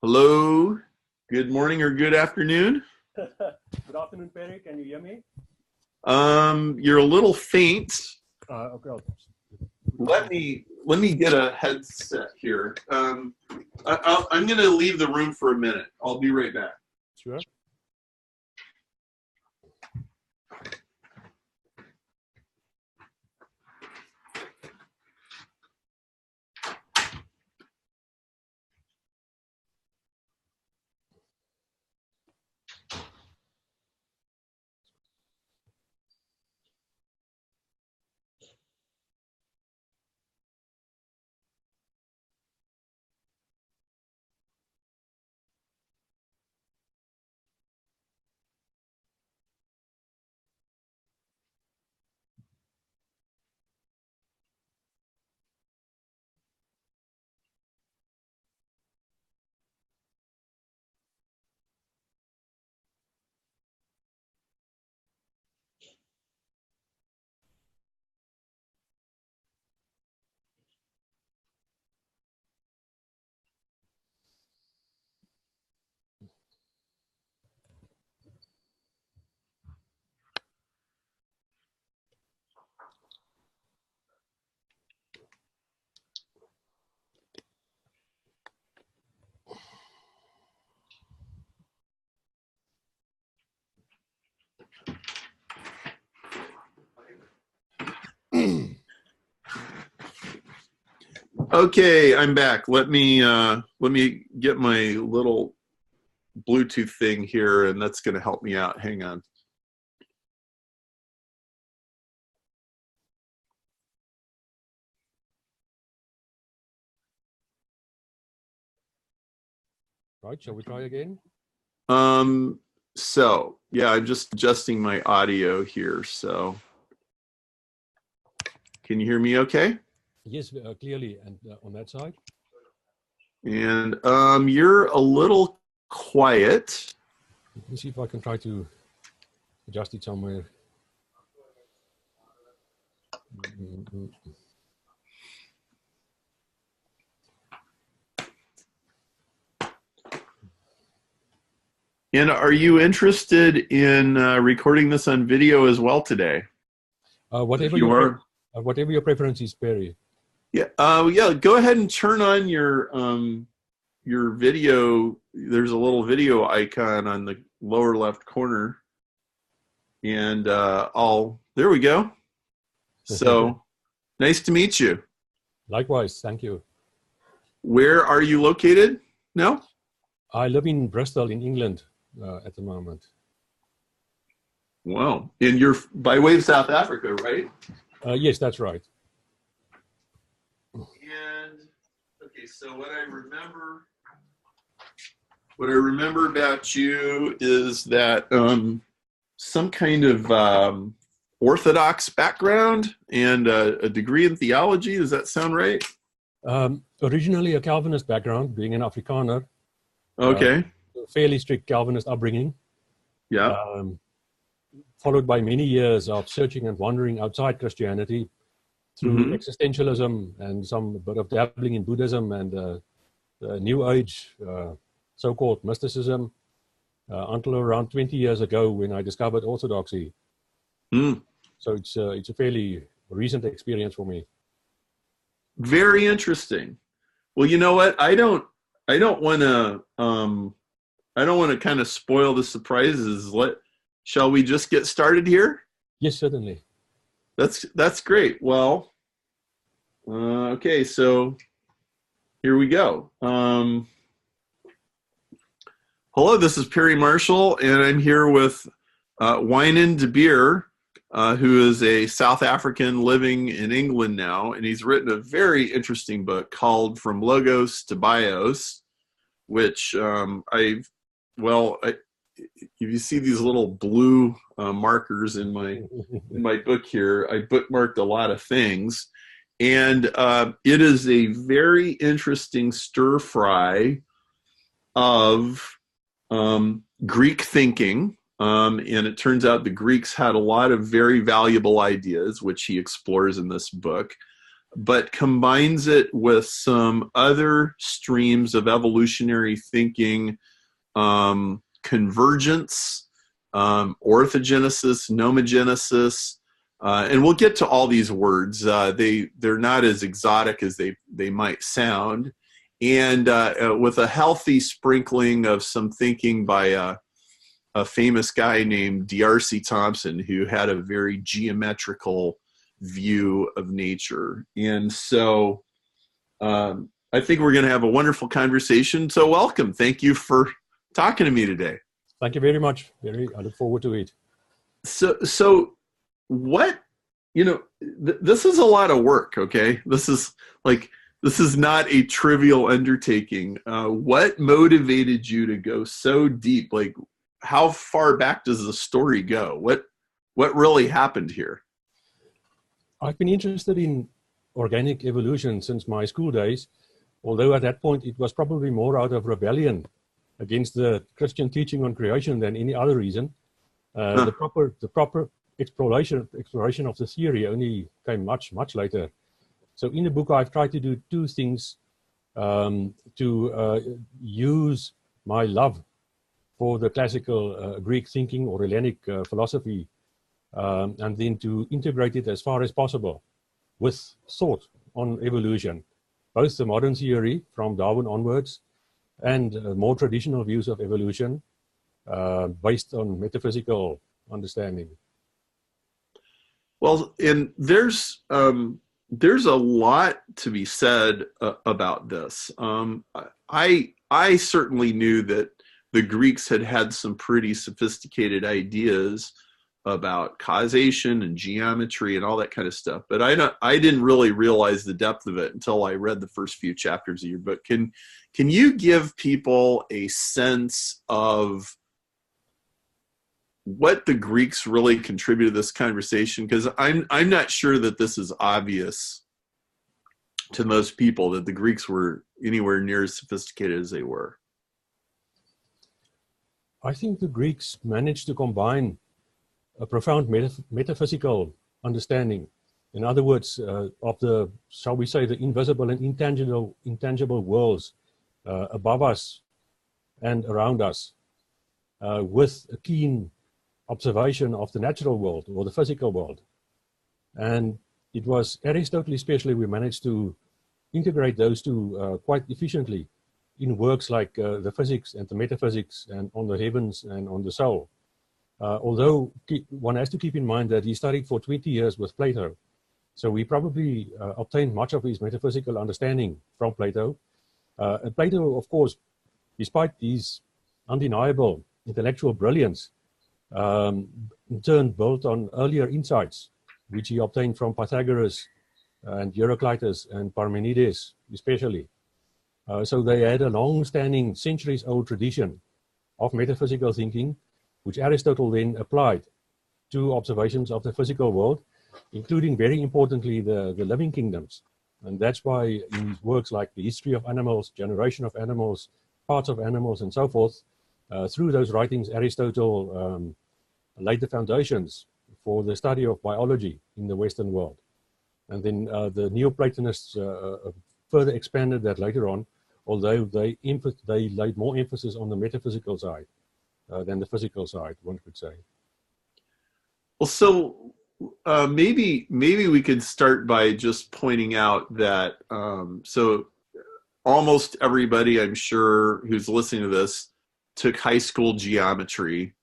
Hello, good morning or good afternoon. Good afternoon, Perry. Can you hear me? You're a little faint. Okay. Let me get a headset here. I'm going to leave the room for a minute. I'll be right back. Sure. Okay, I'm back. Let me get my little Bluetooth thing here, and that's going to help me out. Hang on. Right. Shall we try again? So yeah, I'm just adjusting my audio here. So can you hear me okay? Yes, clearly. And on that side? And you're a little quiet. Let me see if I can try to adjust it somewhere. And are you interested in recording this on video as well today? Whatever your preference is, Perry. Yeah. Yeah. Go ahead and turn on your video. There's a little video icon on the lower left corner, and there we go. So nice to meet you. Likewise. Thank you. Where are you located now? I live in Bristol, in England, at the moment. Wow. And you're by way of South Africa, right? Yes, that's right. And okay, so what I remember about you is that some kind of Orthodox background and a degree in theology. Does that sound right? Originally a Calvinist background, being an Afrikaner. Okay. Fairly strict Calvinist upbringing. Yeah. Followed by many years of searching and wandering outside Christianity through existentialism and some bit of dabbling in Buddhism and the New Age, so-called mysticism, until around 20 years ago when I discovered Orthodoxy. So it's a fairly recent experience for me. Very interesting. Well, you know what? I don't want to kind of spoil the surprises. Shall we just get started here? Yes, certainly. That's great. Well, okay, so here we go. Hello, this is Perry Marshall, and I'm here with Wynand De Beer, who is a South African living in England now, and he's written a very interesting book called From Logos to Bios, which if you see these little blue markers in my book here, I bookmarked a lot of things, and it is a very interesting stir fry of Greek thinking, and it turns out the Greeks had a lot of very valuable ideas, which he explores in this book. but combines it with some other streams of evolutionary thinking, convergence, orthogenesis, nomogenesis, and we'll get to all these words. They're not as exotic as they might sound, and with a healthy sprinkling of some thinking by a famous guy named D'Arcy Thompson, who had a very geometrical view of nature. And so I think we're going to have a wonderful conversation. So welcome. Thank you for talking to me today. Thank you very much. I look forward to it. So what, this is a lot of work, okay? This is not a trivial undertaking. What motivated you to go so deep? Like, how far back does the story go? What really happened here? I've been interested in organic evolution since my school days, although at that point it was probably more out of rebellion against the Christian teaching on creation than any other reason. The proper exploration of the theory only came much later. So in the book, I've tried to do two things: to use my love for the classical Greek thinking or Hellenic philosophy, and then to integrate it as far as possible with thought on evolution, both the modern theory from Darwin onwards and more traditional views of evolution based on metaphysical understanding. Well, and there's a lot to be said about this. I certainly knew that the Greeks had some pretty sophisticated ideas about causation and geometry and all that kind of stuff, but I didn't really realize the depth of it until I read the first few chapters of your book. Can you give people a sense of what the Greeks really contributed to this conversation? Because I'm not sure that this is obvious to most people, that the Greeks were anywhere near as sophisticated as they were. I think the Greeks managed to combine a profound metaphysical understanding, in other words, of the, shall we say, the invisible and intangible worlds above us and around us, with a keen observation of the natural world or the physical world. And it was Aristotle especially, we managed to integrate those two quite efficiently in works like the physics and the metaphysics and on the heavens and on the soul. Although one has to keep in mind that he studied for 20 years with Plato, so we probably obtained much of his metaphysical understanding from Plato. And Plato, of course, despite his undeniable intellectual brilliance, in turn built on earlier insights, which he obtained from Pythagoras and Heraclitus and Parmenides especially. So they had a long-standing, centuries-old tradition of metaphysical thinking, which Aristotle then applied to observations of the physical world, including, very importantly, the living kingdoms. And that's why in his works like The History of Animals, Generation of Animals, Parts of Animals, and so forth, through those writings, Aristotle laid the foundations for the study of biology in the Western world. And then the Neoplatonists further expanded that later on, although they laid more emphasis on the metaphysical side than the physical side, one could say. Well, so maybe we could start by just pointing out that so almost everybody, I'm sure, who's listening to this took high school geometry,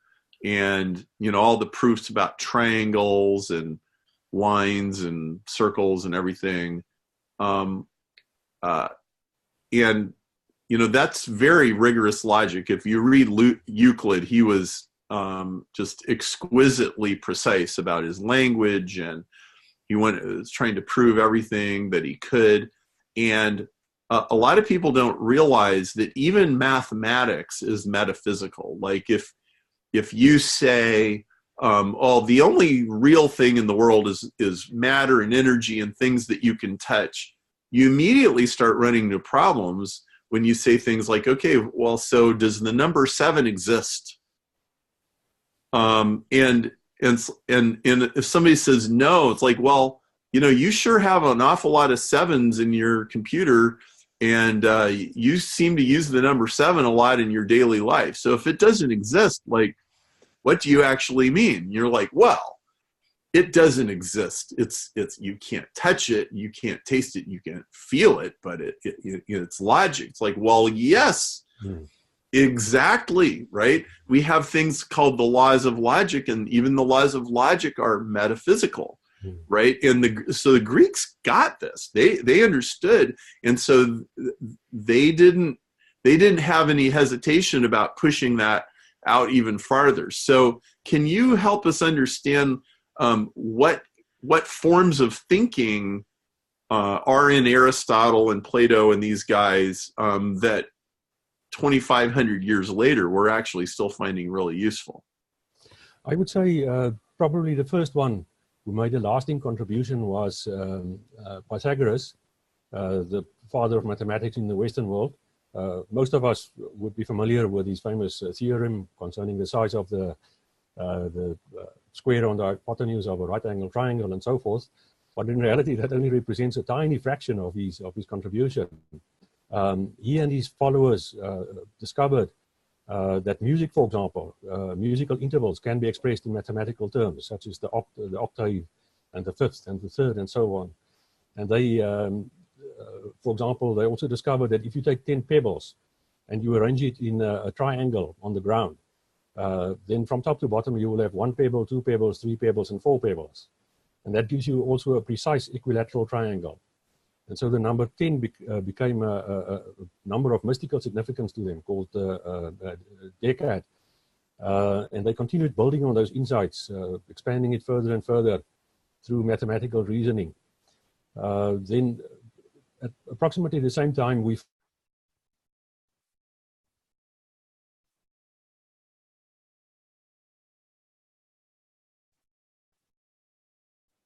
and all the proofs about triangles and lines and circles and everything. And that's very rigorous logic. If you read Euclid, he was just exquisitely precise about his language, and he was trying to prove everything that he could. And a lot of people don't realize that even mathematics is metaphysical. Like if you say, the only real thing in the world is matter and energy and things that you can touch, you immediately start running into problems when you say things like, okay, well, so does the number 7 exist? And if somebody says no, it's like, well, you sure have an awful lot of sevens in your computer, and you seem to use the number 7 a lot in your daily life. So if it doesn't exist, like, what do you actually mean? You're like, well, it doesn't exist. It's you can't touch it, you can't taste it, you can't feel it, but it's logic. It's like, well, yes, exactly, right? We have things called the laws of logic, and even the laws of logic are metaphysical, right? And so the Greeks got this. They understood, and so they didn't have any hesitation about pushing that out even farther. So can you help us understand what forms of thinking are in Aristotle and Plato and these guys that 2,500 years later we're actually still finding really useful? I would say probably the first one who made a lasting contribution was Pythagoras, the father of mathematics in the Western world. Most of us would be familiar with his famous theorem concerning the size of the square on the hypotenuse of a right-angled triangle and so forth. But in reality, that only represents a tiny fraction of his contribution. He and his followers discovered that music, for example, musical intervals can be expressed in mathematical terms, such as the octave and the fifth and the third and so on. And they, for example, they also discovered that if you take 10 pebbles and you arrange it in a triangle on the ground, then from top to bottom you will have 1 pebble, 2 pebbles, 3 pebbles, and 4 pebbles. And that gives you also a precise equilateral triangle. And so the number 10 became a number of mystical significance to them, called decad. And they continued building on those insights, expanding it further and further through mathematical reasoning. Then at approximately the same time,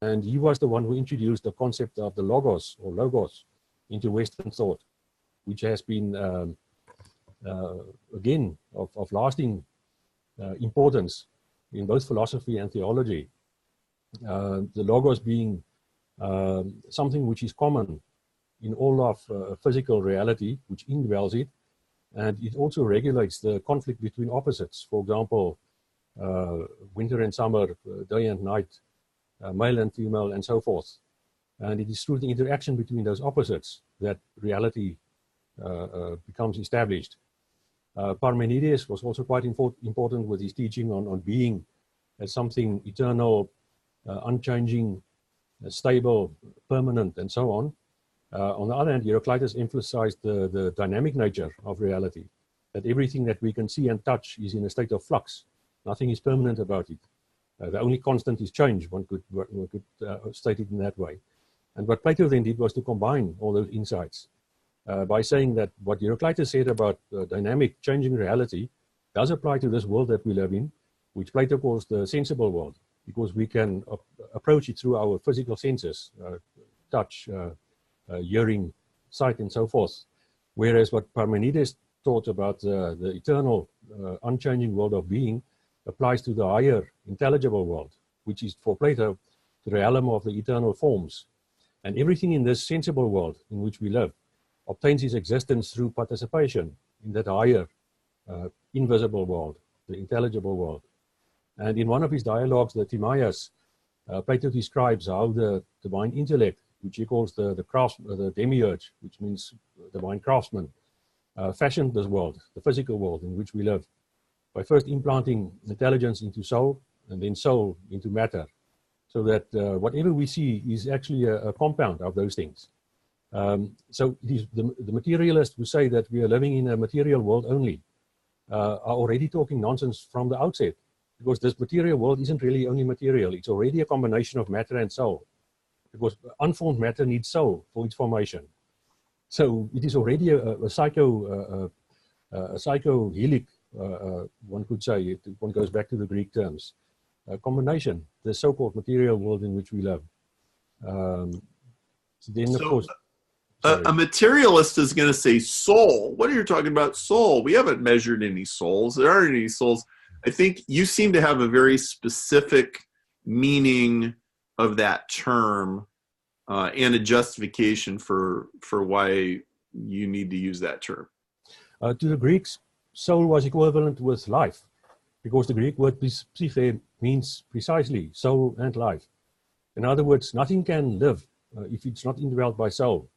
and he was the one who introduced the concept of the logos into Western thought, which has been, again, of lasting importance in both philosophy and theology. The logos being something which is common in all of physical reality, which indwells it, and it also regulates the conflict between opposites. For example, winter and summer, day and night, male and female, and so forth. And it is through the interaction between those opposites that reality becomes established. Parmenides was also quite important with his teaching on being as something eternal, unchanging, stable, permanent, and so on. On the other hand, Heraclitus emphasized the dynamic nature of reality, that everything that we can see and touch is in a state of flux. Nothing is permanent about it. The only constant is change, one could state it in that way. And what Plato then did was to combine all those insights by saying that what Heraclitus said about dynamic, changing reality does apply to this world that we live in, which Plato calls the sensible world, because we can approach it through our physical senses, touch, hearing, sight, and so forth. Whereas what Parmenides taught about the eternal, unchanging world of being applies to the higher intelligible world, which is for Plato the realm of the eternal forms. And everything in this sensible world in which we live obtains its existence through participation in that higher invisible world, the intelligible world. And in one of his dialogues, the Timaeus, Plato describes how the divine intellect, which he calls the demiurge, which means divine craftsman, fashioned this world, the physical world in which we live, by first implanting intelligence into soul, and then soul into matter, so that whatever we see is actually a compound of those things. So it is the materialists who say that we are living in a material world only are already talking nonsense from the outset, because this material world isn't really only material, it's already a combination of matter and soul, because unformed matter needs soul for its formation. So it is already a psychohelic, one could say, one goes back to the Greek terms, a combination, the so-called material world in which we live. Then, of course, a materialist is going to say soul. What are you talking about, soul? We haven't measured any souls. There aren't any souls. I think you seem to have a very specific meaning of that term and a justification for why you need to use that term. To the Greeks, soul was equivalent with life, because the Greek word psyche means precisely soul and life. In other words, nothing can live if it's not indwelt by soul.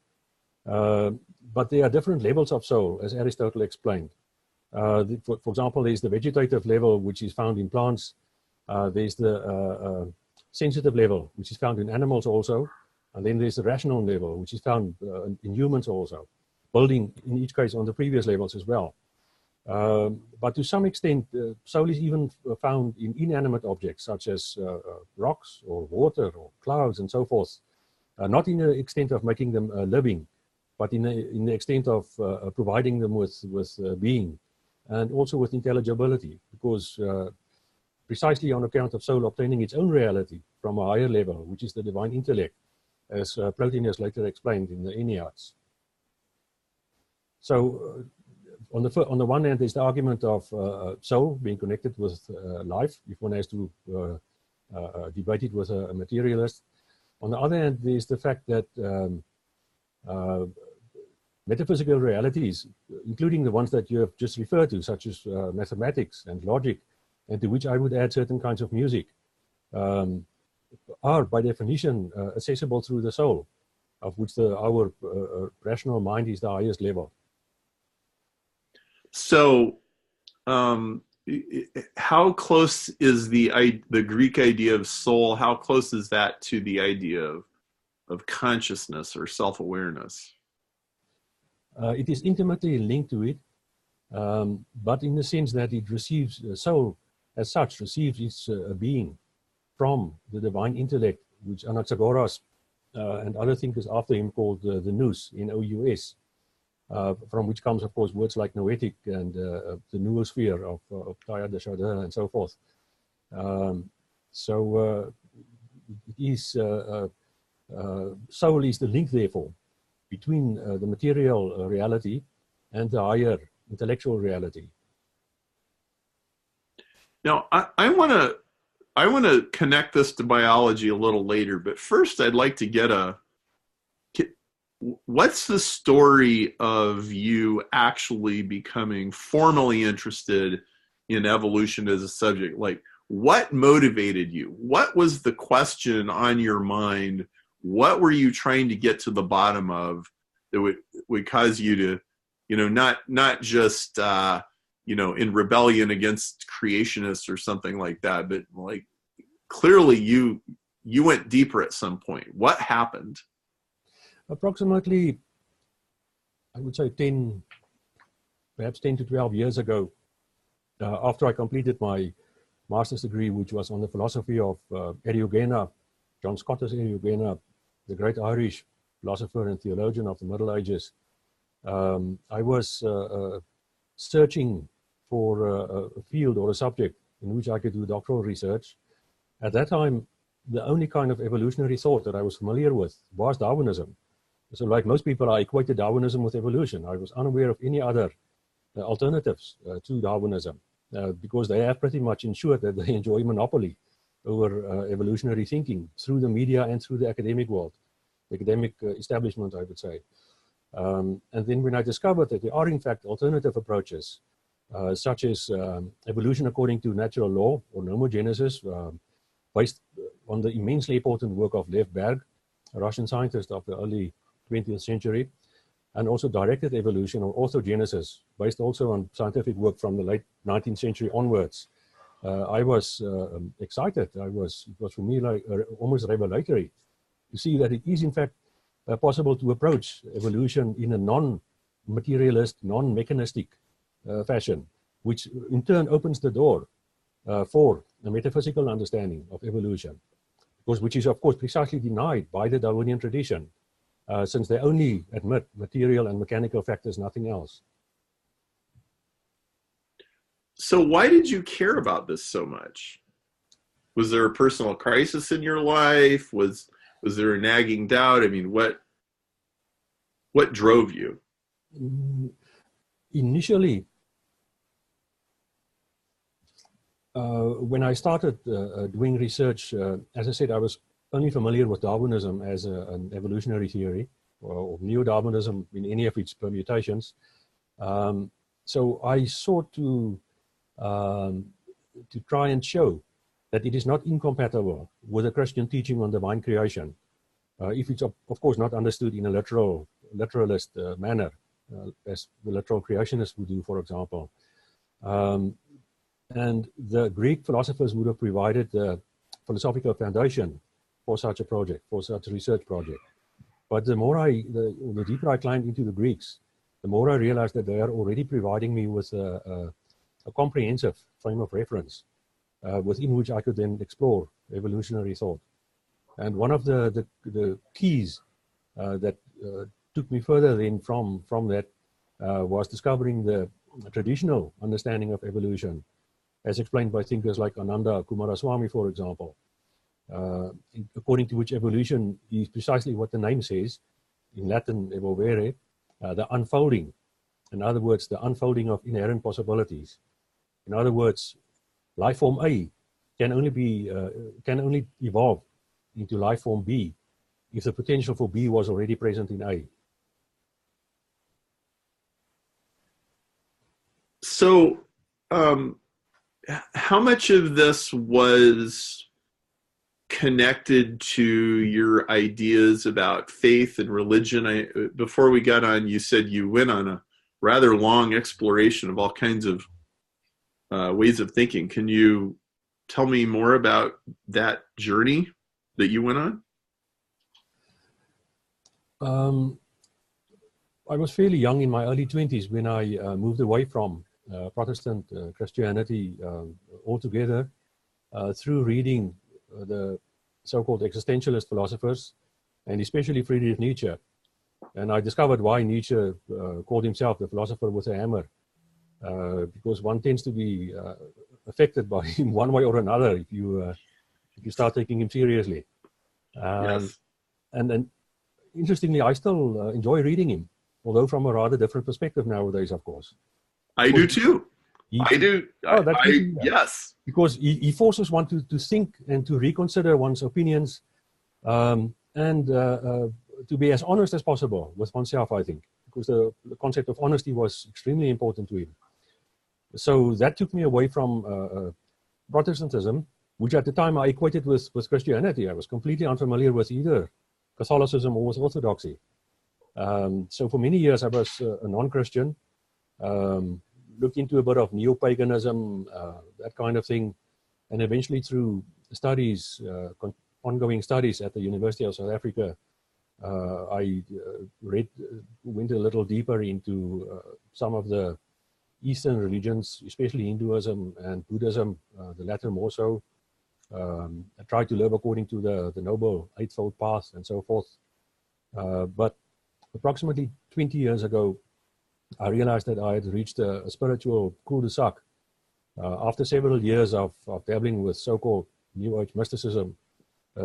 But there are different levels of soul, as Aristotle explained. For example, there's the vegetative level, which is found in plants. There's the sensitive level, which is found in animals also. And then there's the rational level, which is found in humans also, building in each case on the previous levels as well. But to some extent, soul is even found in inanimate objects, such as rocks or water or clouds and so forth. Not in the extent of making them living, but in the extent of providing them with being and also with intelligibility, because precisely on account of soul obtaining its own reality from a higher level, which is the divine intellect, as Plotinus later explained in the Enneads. So on the one hand, there's the argument of soul being connected with life, if one has to debate it with a materialist. On the other hand, there's the fact that metaphysical realities, including the ones that you have just referred to, such as mathematics and logic, and to which I would add certain kinds of music, are by definition accessible through the soul, of which our rational mind is the highest level. So, how close is the Greek idea of soul? How close is that to the idea of consciousness or self-awareness? It is intimately linked to it, but in the sense that it receives, soul as such receives its being from the divine intellect, which Pythagoras and other thinkers after him called the nous, N-O-U-S, from which comes, of course, words like noetic and the noosphere of Teilhard de Chardin and so forth. It is, soul is the link, therefore, between the material reality and the higher intellectual reality. Now, I want to connect this to biology a little later, but first I'd like to get what's the story of you actually becoming formally interested in evolution as a subject? Like, what motivated you? What was the question on your mind? What were you trying to get to the bottom of that would cause you to, not just, in rebellion against creationists or something like that, but like clearly you went deeper at some point. What happened? Approximately, I would say perhaps 10 to 12 years ago, after I completed my master's degree, which was on the philosophy of Eriugena, John Scotus Eriugena, the great Irish philosopher and theologian of the Middle Ages. I was searching for a field or a subject in which I could do doctoral research. At that time, the only kind of evolutionary thought that I was familiar with was Darwinism. So like most people, I equated Darwinism with evolution. I was unaware of any other alternatives to Darwinism because they have pretty much ensured that they enjoy monopoly over evolutionary thinking through the media and through the academic world, the academic establishment, I would say. And then when I discovered that there are in fact alternative approaches, such as evolution according to natural law or nomogenesis, based on the immensely important work of Lev Berg, a Russian scientist of the early 20th century, and also directed evolution or orthogenesis, based also on scientific work from the late 19th century onwards. I was excited. It was for me like almost revelatory to see that it is in fact possible to approach evolution in a non-materialist, non-mechanistic fashion, which in turn opens the door for a metaphysical understanding of evolution, which is of course precisely denied by the Darwinian tradition, since they only admit material and mechanical factors, nothing else. So why did you care about this so much? Was there a personal crisis in your life? Was there a nagging doubt? I mean, what drove you? Initially, when I started doing research, as I said, I was only familiar with Darwinism as an evolutionary theory, or neo-Darwinism in any of its permutations. So I sought to try and show that it is not incompatible with the Christian teaching on divine creation, if it's of course not understood in a literalist manner, as the literal creationists would do, for example. And the Greek philosophers would have provided the philosophical foundation for such a project, for such a research project. But the deeper I climbed into the Greeks, the more I realized that they are already providing me with a comprehensive frame of reference within which I could then explore evolutionary thought. And one of the keys that took me further then from that was discovering the traditional understanding of evolution, as explained by thinkers like Ananda Kumaraswamy, for example, according to which evolution is precisely what the name says, in Latin, evolvere, the unfolding. In other words, the unfolding of inherent possibilities. In other words, life form A can only evolve into life form B if the potential for B was already present in A. So, how much of this was connected to your ideas about faith and religion? Before we got on, you said you went on a rather long exploration of all kinds of ways of thinking. Can you tell me more about that journey that you went on? I was fairly young, in my early 20s, when I moved away from Protestant Christianity altogether, through reading the so-called existentialist philosophers, and especially Friedrich Nietzsche. And I discovered why Nietzsche called himself the philosopher with a hammer, because one tends to be affected by him one way or another if you start taking him seriously. Yes. And interestingly, I still enjoy reading him, although from a rather different perspective nowadays, of course. I do too. I do. Oh, that's yes. Because he forces one to think and to reconsider one's opinions, and to be as honest as possible with oneself, I think, because the concept of honesty was extremely important to him. So that took me away from Protestantism, which at the time I equated with Christianity. I was completely unfamiliar with either Catholicism or with Orthodoxy. So for many years I was a non-Christian, looked into a bit of neo-paganism, that kind of thing, and eventually through studies, ongoing studies at the University of South Africa, I went a little deeper into some of the Eastern religions, especially Hinduism and Buddhism, the latter more so. I tried to live according to the Noble Eightfold Path and so forth. But approximately 20 years ago, I realized that I had reached a spiritual cul-de-sac. After several years of dabbling with so-called New Age mysticism,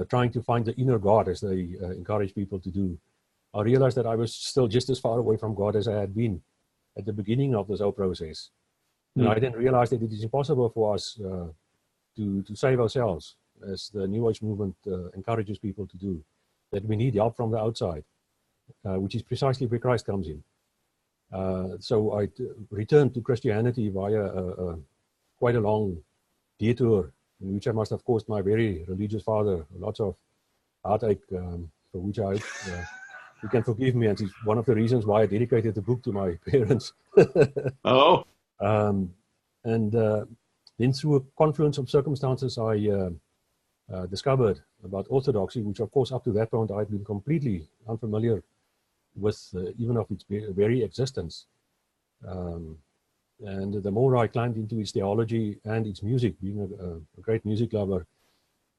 trying to find the inner God, as they encourage people to do, I realized that I was still just as far away from God as I had been at the beginning of this whole process. And I then realized that it is impossible for us to save ourselves, as the New Age movement encourages people to do, that we need help from the outside, which is precisely where Christ comes in. So I returned to Christianity via quite a long detour, in which I must have caused my very religious father lots of heartache, for which I hope he can forgive me. And it's one of the reasons why I dedicated the book to my parents. Oh. And then through a confluence of circumstances, I discovered about Orthodoxy, which of course up to that point I'd been completely unfamiliar with, even of its very existence. And the more I climbed into its theology and its music, being a great music lover,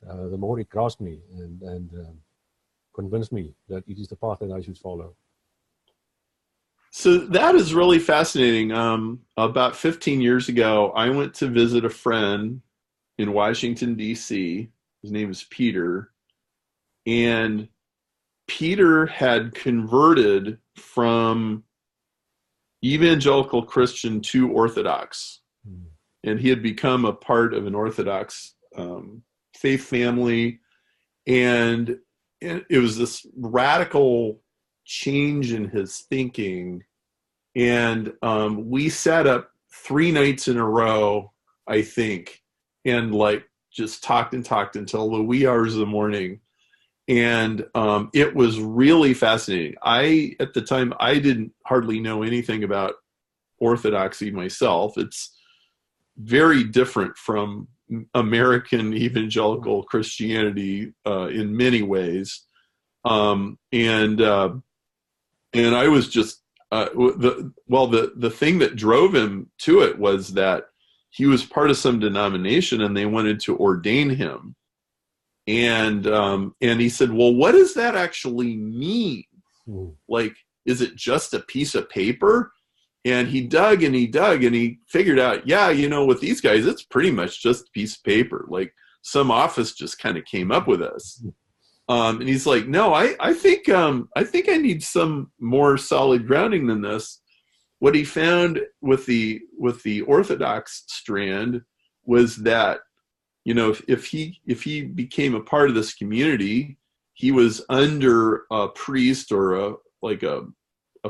the more it grasped me and convinced me that it is the path that I should follow. So that is really fascinating. About 15 years ago, I went to visit a friend in Washington, D.C. His name is Peter. And Peter had converted from evangelical Christian to Orthodox. And he had become a part of an Orthodox faith family. And it was this radical change in his thinking. And we sat up 3 nights in a row, I think, and like just talked and talked until the wee hours of the morning. And it was really fascinating. At the time, I didn't hardly know anything about Orthodoxy myself. It's very different from American evangelical Christianity in many ways. And I was just, the thing that drove him to it was that he was part of some denomination and they wanted to ordain him. And he said, well, what does that actually mean? Like, is it just a piece of paper? And he dug and he figured out, yeah, with these guys, it's pretty much just a piece of paper. Like some office just kind of came up with us. And he's like, no, I think I need some more solid grounding than this. What he found with the Orthodox strand was that, if he became a part of this community, he was under a priest or a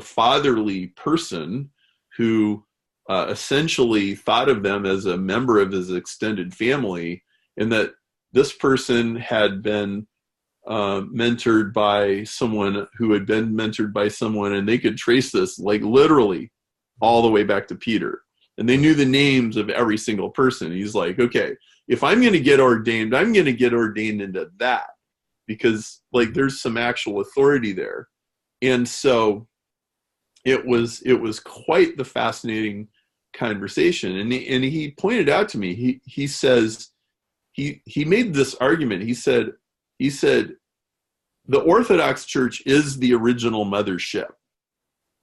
fatherly person who essentially thought of them as a member of his extended family, and that this person had been mentored by someone who had been mentored by someone, and they could trace this like literally all the way back to Peter. And they knew the names of every single person. He's like, okay, if I'm going to get ordained, I'm going to get ordained into that, because like there's some actual authority there. And so it was quite the fascinating conversation. And he pointed out to me, he says, he made this argument. He said, the Orthodox Church is the original mothership.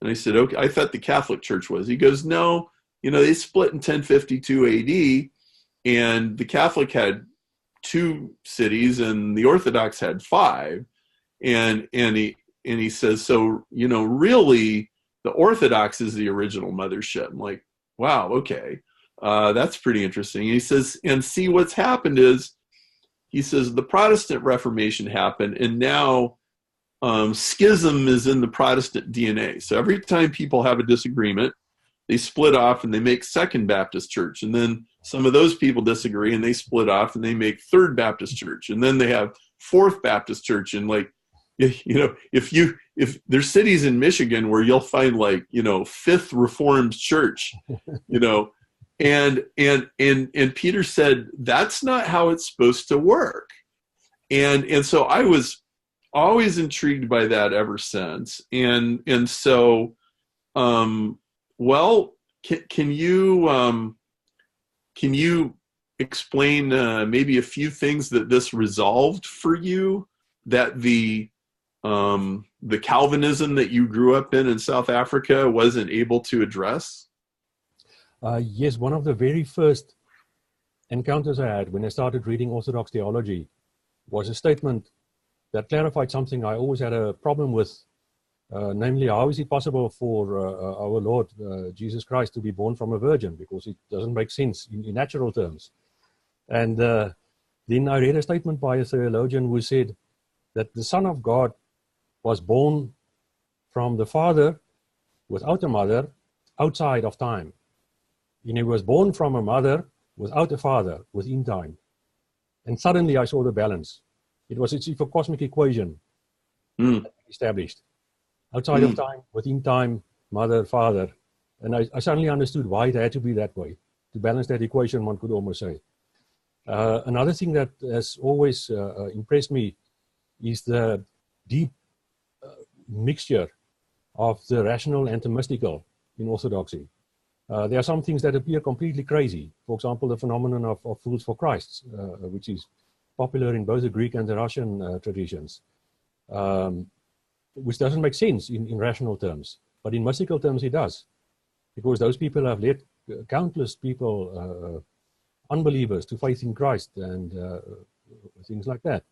And I said, okay, I thought the Catholic Church was. He goes, no, they split in 1052 AD, and the Catholic had 2 cities and the Orthodox had 5. And he says, so, really the Orthodox is the original mothership. I'm like, wow, okay. That's pretty interesting. And he says, and see what's happened is, he says, the Protestant Reformation happened, and now schism is in the Protestant DNA. So every time people have a disagreement, they split off and they make Second Baptist Church. And then some of those people disagree and they split off and they make Third Baptist Church. And then they have Fourth Baptist Church. And like, if there's cities in Michigan where you'll find like, Fifth Reformed Church, and Peter said, that's not how it's supposed to work. And so I was always intrigued by that ever since. And so, well, can you explain maybe a few things that this resolved for you, that the Calvinism that you grew up in South Africa wasn't able to address? Yes, one of the very first encounters I had when I started reading Orthodox theology was a statement that clarified something I always had a problem with, namely, how is it possible for our Lord Jesus Christ to be born from a virgin? Because it doesn't make sense in natural terms. And then I read a statement by a theologian who said that the Son of God was born from the Father without a mother outside of time. And he was born from a mother without a father within time. And suddenly I saw the balance. It was a cosmic equation established. Outside of time, within time, mother, father. And I suddenly understood why it had to be that way. To balance that equation, one could almost say. Another thing that has always impressed me is the deep mixture of the rational and the mystical in Orthodoxy. There are some things that appear completely crazy. For example, the phenomenon of fools for Christ, which is popular in both the Greek and the Russian traditions, which doesn't make sense in rational terms. But in mystical terms, it does. Because those people have led countless people, unbelievers, to faith in Christ and things like that.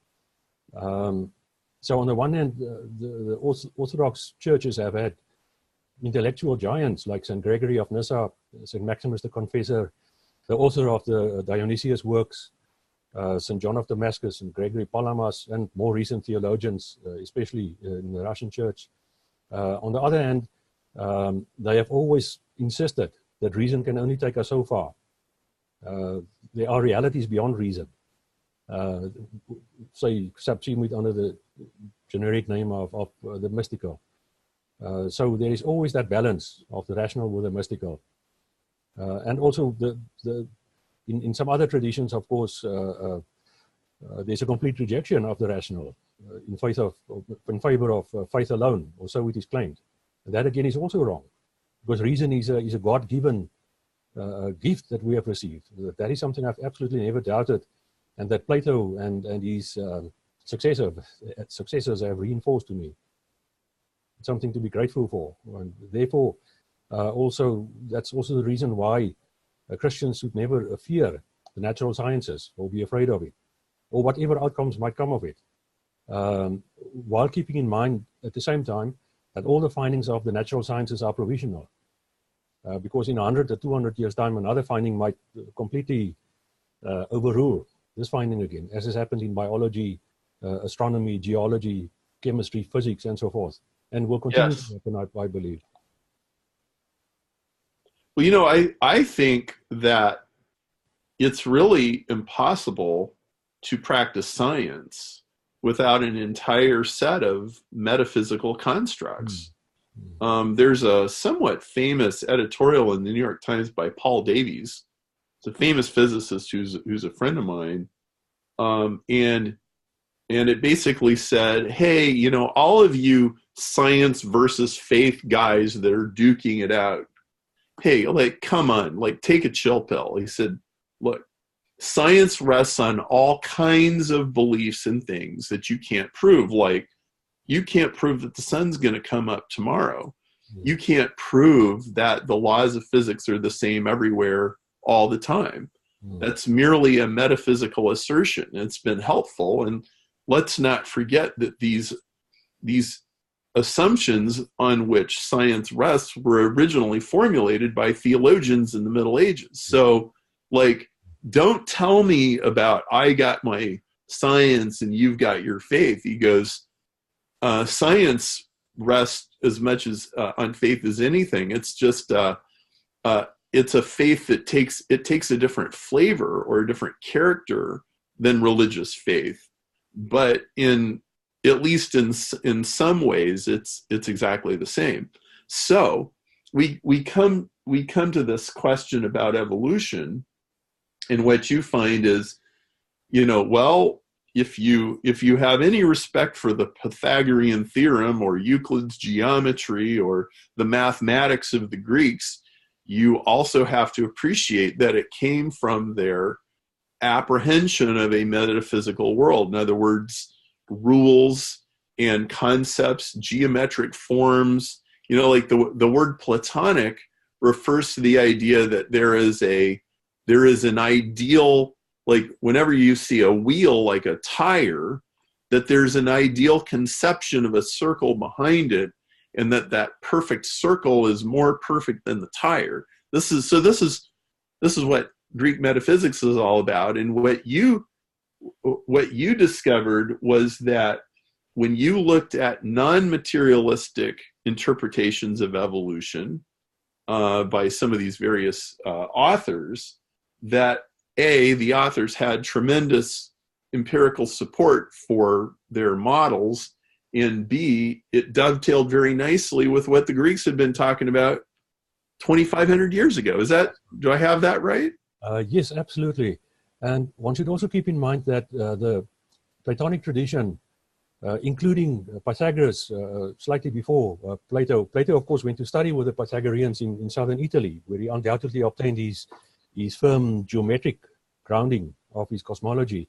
So on the one hand, the Orthodox churches have had intellectual giants like St. Gregory of Nyssa, St. Maximus the Confessor, the author of the Dionysius works, St. John of Damascus and Gregory Palamas, and more recent theologians, especially in the Russian church. On the other hand, they have always insisted that reason can only take us so far. There are realities beyond reason. Say, subsumed under the generic name of the mystical. So there is always that balance of the rational with the mystical. And also, in some other traditions, of course, there's a complete rejection of the rational in favor of faith alone, or so it is claimed. And that again is also wrong, because reason is a God-given gift that we have received. That is something I've absolutely never doubted, and that Plato and his successors have reinforced to me. It's something to be grateful for, and therefore, also that's also the reason why Christians should never fear the natural sciences or be afraid of it, or whatever outcomes might come of it, while keeping in mind at the same time that all the findings of the natural sciences are provisional. Because in 100 or 200 years' time, another finding might completely overrule this finding again, as has happened in biology, astronomy, geology, chemistry, physics, and so forth, and will continue to happen, I believe. Well, I think that it's really impossible to practice science without an entire set of metaphysical constructs. There's a somewhat famous editorial in the New York Times by Paul Davies. It's a famous physicist who's a friend of mine. And it basically said, hey, all of you science versus faith guys that are duking it out, hey, come on, take a chill pill. He said, look, science rests on all kinds of beliefs and things that you can't prove. Like, you can't prove that the sun's going to come up tomorrow. You can't prove that the laws of physics are the same everywhere all the time. That's merely a metaphysical assertion. It's been helpful. And let's not forget that these assumptions on which science rests were originally formulated by theologians in the Middle Ages. So, don't tell me about I got my science and you've got your faith. He goes, science rests as much as on faith as anything. It's just it's a faith that takes a different flavor or a different character than religious faith, but at least in some ways it's exactly the same. So we come to this question about evolution, and what you find is, well, if you have any respect for the Pythagorean theorem or Euclid's geometry or the mathematics of the Greeks, you also have to appreciate that it came from their apprehension of a metaphysical world. In other words, rules and concepts, geometric forms. The word Platonic refers to the idea that there is an ideal, whenever you see a wheel like a tire, that there's an ideal conception of a circle behind it, and that perfect circle is more perfect than the tire. This is what Greek metaphysics is all about. And what you discovered was that when you looked at non-materialistic interpretations of evolution by some of these various authors, that the authors had tremendous empirical support for their models, and B, it dovetailed very nicely with what the Greeks had been talking about 2,500 years ago. Do I have that right? Yes, absolutely. And one should also keep in mind that the Platonic tradition, including Pythagoras, slightly before Plato, of course, went to study with the Pythagoreans in southern Italy, where he undoubtedly obtained his firm geometric grounding of his cosmology,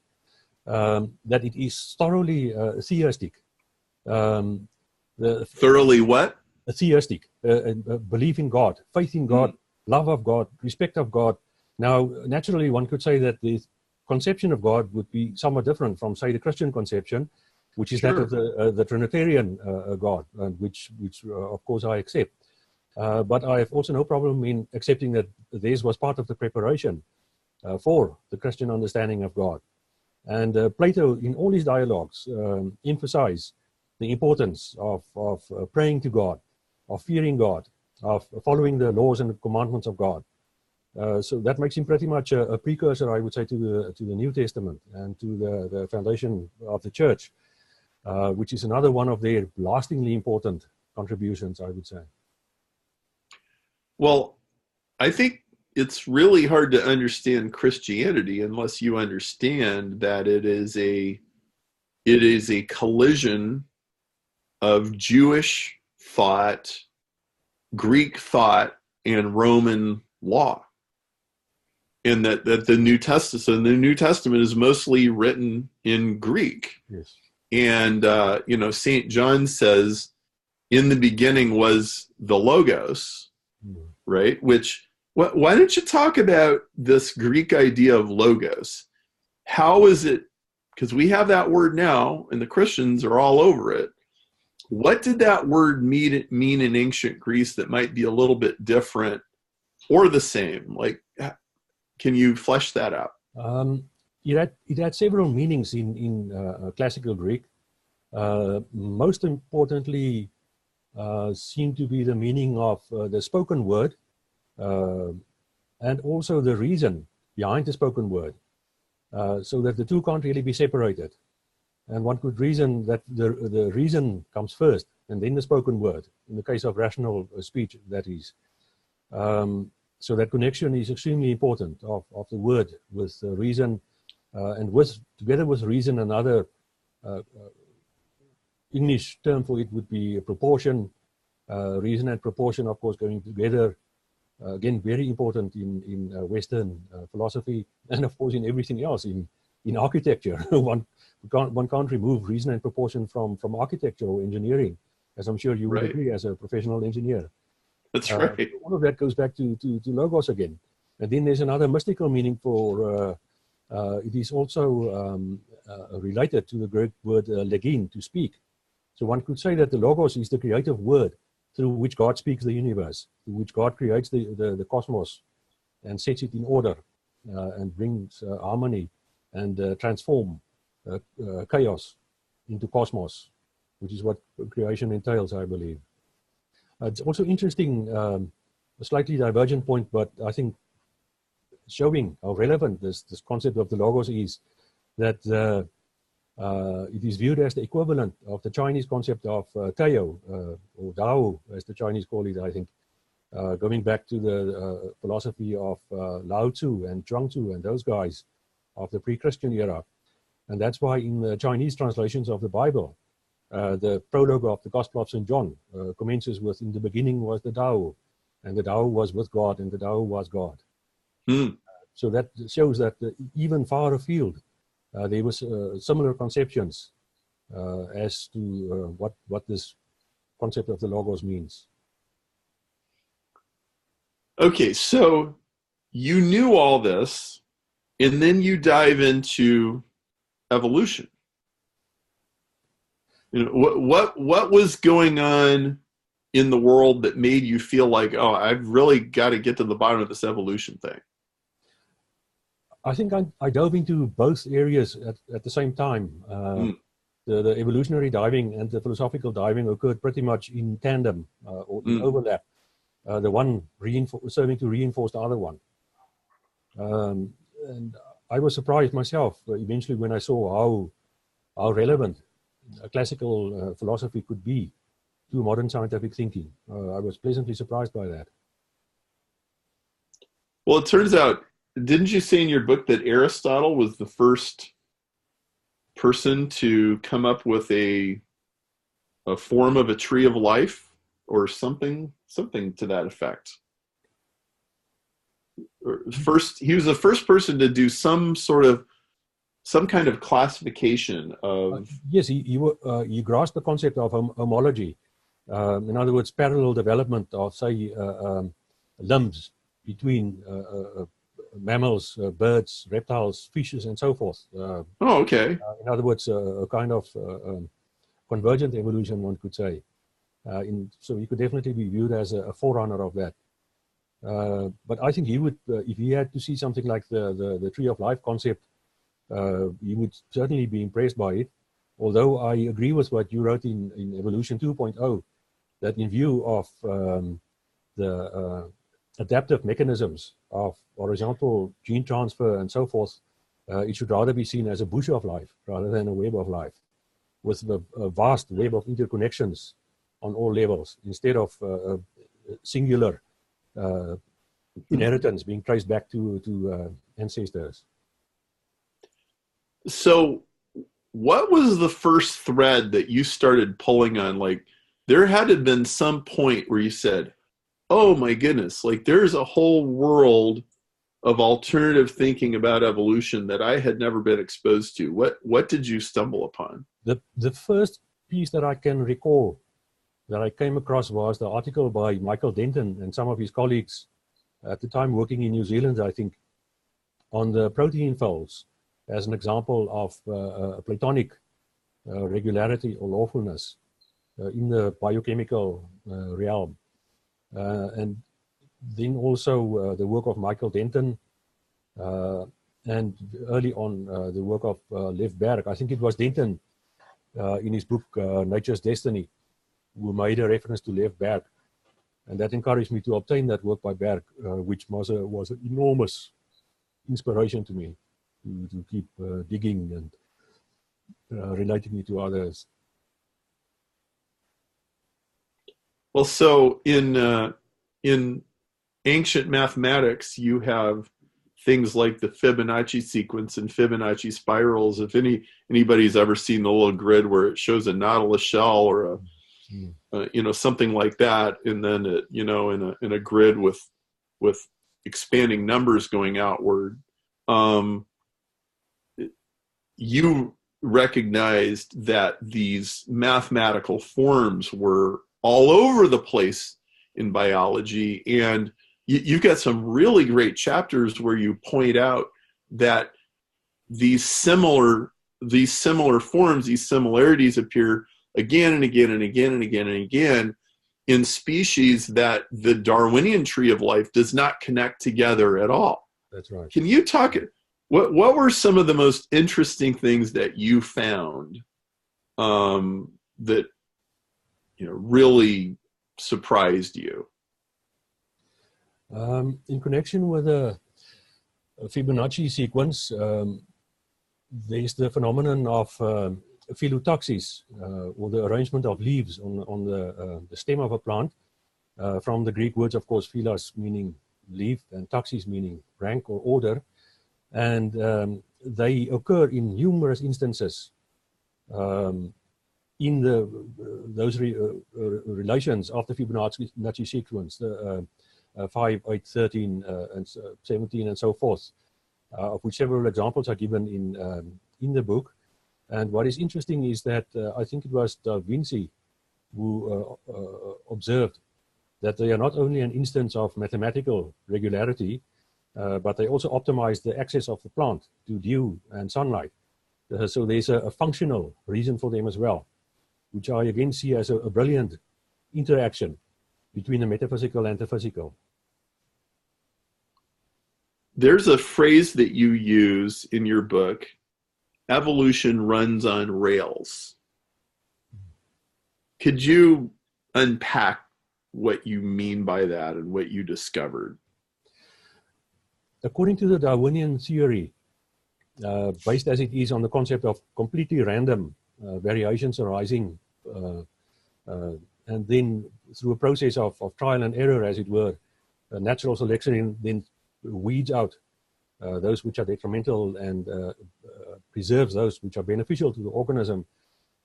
that it is thoroughly theistic. Thoroughly what? Theistic, belief in God, faith in God, love of God, respect of God. Now, naturally, one could say that the conception of God would be somewhat different from, say, the Christian conception, which is that of the Trinitarian God, which of course I accept. But I have also no problem in accepting that this was part of the preparation for the Christian understanding of God. And Plato, in all his dialogues, emphasized the importance of praying to God, of fearing God, of following the laws and the commandments of God. So that makes him pretty much a precursor, I would say, to the New Testament and to the foundation of the church, which is another one of their lastingly important contributions, I would say. Well, I think it's really hard to understand Christianity unless you understand that it is a collision of Jewish thought, Greek thought, and Roman law. And that the New Testament, so the New Testament is mostly written in Greek. Yes. And, St. John says, in the beginning was the Logos, right? Why don't you talk about this Greek idea of Logos? How is it, because we have that word now, and the Christians are all over it. What did that word mean in ancient Greece that might be a little bit different or the same? Like, can you flesh that out? It had several meanings in classical Greek. Most importantly, seemed to be the meaning of the spoken word, and also the reason behind the spoken word, so that the two can't really be separated. And one could reason that the reason comes first, and then the spoken word, in the case of rational speech, that is. So that connection is extremely important of the word with reason, and together with reason, another English term for it would be proportion. Reason and proportion, of course, going together. Again, very important in Western philosophy, and of course in everything else, in architecture. one can't remove reason and proportion from architecture or engineering, as I'm sure you would agree as a professional engineer. That's right. All of that goes back to Logos again. And then there's another mystical meaning for, it is also related to the Greek word legin, to speak. So one could say that the Logos is the creative word through which God speaks the universe, through which God creates the cosmos and sets it in order and brings harmony and transform chaos into cosmos, which is what creation entails, I believe. It's also interesting, a slightly divergent point, but I think showing how relevant this concept of the Logos is, that it is viewed as the equivalent of the Chinese concept of Tao, or Dao, as the Chinese call it, I think, going back to the philosophy of Lao Tzu and Zhuangzi and those guys of the pre-Christian era. And that's why in the Chinese translations of the Bible, the prologue of the Gospel of St. John commences with, in the beginning was the Tao, and the Tao was with God, and the Tao was God. So that shows that even far afield, there was similar conceptions as to what this concept of the Logos means. Okay, so you knew all this, and then you dive into evolution. What was going on in the world that made you feel like, oh, I've really got to get to the bottom of this evolution thing? I think I dove into both areas at the same time. The evolutionary diving and the philosophical diving occurred pretty much in tandem or in overlap. The one serving to reinforce the other one. And I was surprised myself eventually when I saw how relevant classical philosophy could be to modern scientific thinking. I was pleasantly surprised by that. Well, it turns out, didn't you say in your book that Aristotle was the first person to come up with a form of a tree of life, or something to that effect? He was the first person to do some kind of classification of. Yes, he grasped the concept of homology. In other words, parallel development of, say, limbs between mammals, birds, reptiles, fishes, and so forth. Okay. In other words, a kind of convergent evolution, one could say. So he could definitely be viewed as a forerunner of that. But I think he would, if he had to see something like the tree of life concept, you would certainly be impressed by it. Although I agree with what you wrote in Evolution 2.0, that in view of the adaptive mechanisms of horizontal gene transfer and so forth, it should rather be seen as a bush of life rather than a web of life, with a vast web of interconnections on all levels, instead of a singular inheritance being traced back to ancestors. So what was the first thread that you started pulling on? Like, there had to have been some point where you said, oh my goodness, like there's a whole world of alternative thinking about evolution that I had never been exposed to. What did you stumble upon? The first piece that I can recall that I came across was the article by Michael Denton and some of his colleagues at the time working in New Zealand, I think, on the protein folds as an example of Platonic regularity or lawfulness in the biochemical realm. And then also the work of Michael Denton, and early on the work of Lev Berg. I think it was Denton in his book Nature's Destiny who made a reference to Lev Berg, and that encouraged me to obtain that work by Berg, which was an enormous inspiration to me to keep digging and relating it to others. Well, so in ancient mathematics, you have things like the Fibonacci sequence and Fibonacci spirals. If anybody's ever seen the little grid where it shows a nautilus shell or something like that, and then it, in a grid with expanding numbers going outward, you recognized that these mathematical forms were all over the place in biology, and you've got some really great chapters where you point out that these similar forms, these similarities appear again and again and again and again and again in species that the Darwinian tree of life does not connect together at all. That's right. Can you talk, what were some of the most interesting things that you found that really surprised you? In connection with the Fibonacci sequence, there's the phenomenon of phyllotaxis, or the arrangement of leaves on the stem of a plant, from the Greek words, of course, philos meaning leaf and taxis meaning rank or order, and they occur in numerous instances in those relations of the Fibonacci sequence, the 5, 8, 13, and 17, and so forth, of which several examples are given in the book. And what is interesting is that I think it was Da Vinci who observed that they are not only an instance of mathematical regularity, but they also optimize the access of the plant to dew and sunlight. So there's a functional reason for them as well, which I again see as a brilliant interaction between the metaphysical and the physical. There's a phrase that you use in your book: evolution runs on rails. Could you unpack what you mean by that and what you discovered? According to the Darwinian theory, based as it is on the concept of completely random variations arising, and then through a process of trial and error, as it were, natural selection then weeds out those which are detrimental and preserves those which are beneficial to the organism.